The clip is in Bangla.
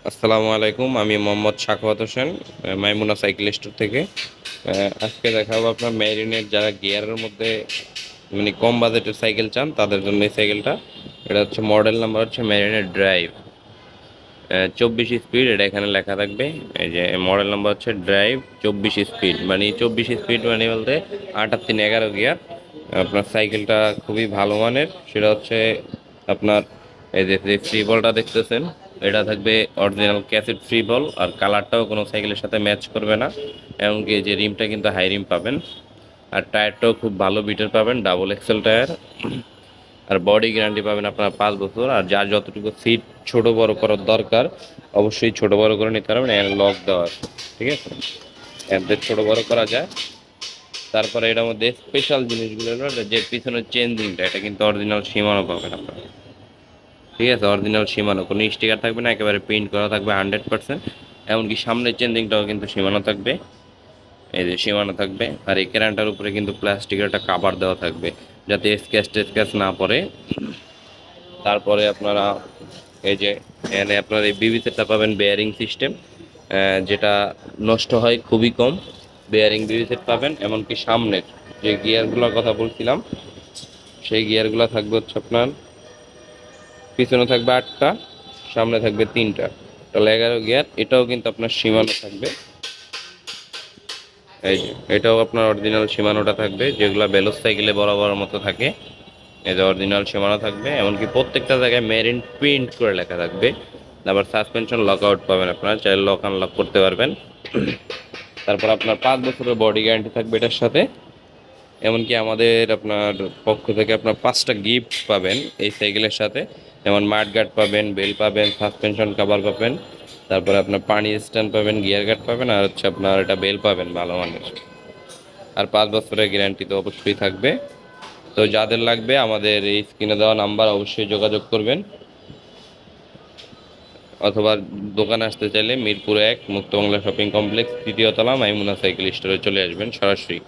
আসসালামু আলাইকুম, আমি মোহাম্মদ সাখাওয়াত হোসেন, মাইমুনা সাইকেল স্টোর থেকে। আজকে দেখাবো আপনার ম্যারিনেট, যারা গিয়ারের মধ্যে মানে কম বাজেটের সাইকেল চান তাদের জন্য এই সাইকেলটা। এটা হচ্ছে মডেল নাম্বার হচ্ছে ম্যারিনেট ড্রাইভ 24 স্পিড। এটা এখানে লেখা থাকবে, এই যে মডেল নাম্বার হচ্ছে ড্রাইভ 24 স্পিড, মানে 24 স্পিড মানে বলতে 8 আর 3 11 গিয়ার। আপনার সাইকেলটা খুবই ভালো মানের। সেটা হচ্ছে আপনার এই যে ফ্রি বলটা দেখতেছেন, এটা থাকবে অরিজিনাল ক্যাসেট ফ্রি বল, আর কালারটাও কোনো সাইকেলের সাথে ম্যাচ করবে না। এমনকি এই যে রিমটা কিন্তু হাই রিম পাবেন, আর টায়ারটাও খুব ভালো বিটের পাবেন, ডাবল এক্সেল টায়ার। আর বডি গ্যারান্টি পাবেন আপনার 5 বছর। আর যার যতটুকু সিট ছোট বড় করার দরকার অবশ্যই ছোট বড় করে নিতে পারবেন, এর লক দেওয়া আছে, ঠিক আছে, এদের ছোট বড় করা যায়। তারপরে এটার মধ্যে স্পেশাল জিনিসগুলো হলো যে পিছনের চেঞ্জিংটা, এটা কিন্তু অরিজিনাল সীমানো পাবেন আপনারা, ঠিক আছে, অরিজিনাল সীমানো, কোনো স্টিকার থাকবে না, একেবারে প্রিন্ট করা থাকবে 100%। এমনকি সামনের চেঞ্জিংটাও কিন্তু সীমানো থাকবে, এই যে সীমানো থাকবে। আর এই ক্যারানটার উপরে কিন্তু প্লাস্টিকের একটা কাভার দেওয়া থাকবে যাতে স্ক্র্যাচ টেস্ক্র্যাচ না পড়ে। তারপরে আপনারা এই যে এখানে আপনার এই বিবিসেটটা পাবেন, বেয়ারিং সিস্টেম, যেটা নষ্ট হয় খুবই কম। বেয়ারিং বিবিসেট পাবেন। এমনকি সামনের যে গিয়ারগুলোর কথা বলছিলাম, সেই গিয়ারগুলো থাকবে হচ্ছে আপনার পিছনে থাকবে 8টা, সামনে থাকবে 3টা, টোটাল 11 গিয়ার। এটাও কিন্তু আপনার সীমানো থাকবে, এই যে এটাও আপনার অরিজিনাল সীমানোটা থাকবে, যেগুলো বেলোস সাইকেলে বরাবর মতো থাকে। এই যে অরিজিনাল সীমানো থাকবে, এমনকি প্রত্যেকটা জায়গায় মেরিন প্রিন্ট করে লেখা থাকবে। আবার সাসপেনশন লক আউট পাবেন, আপনারা চাইলে লক আনলক করতে পারবেন। তারপর আপনার 5 বছরের বডি গ্যারান্টি থাকবে এটার সাথে। এমনকি আমাদের আপনার পক্ষ থেকে আপনার 5টা গিফট পাবেন এই সাইকেলের সাথে, যেমন মাড গার্ড পাবেন, বেল পাবেন, সাসপেনশন কভার পাবেন, তারপরে আপনার পানি স্ট্যান্ড পাবেন, গিয়ার গার্ড পাবেন, আর হচ্ছে আপনার এটা বেল পাবেন ভালো মানের। আর 5 বছরের গ্যারান্টি তো অবশ্যই থাকবে। তো যাদের লাগবে আমাদের এই স্ক্রিনে দেওয়া নাম্বার অবশ্যই যোগাযোগ করবেন, অথবা দোকানে আসতে চাইলে মিরপুর 1 মুক্তবাংলা শপিং কমপ্লেক্স 3য় তলা মাইমুনা সাইকেল স্টোরে চলে আসবেন সরাসরি।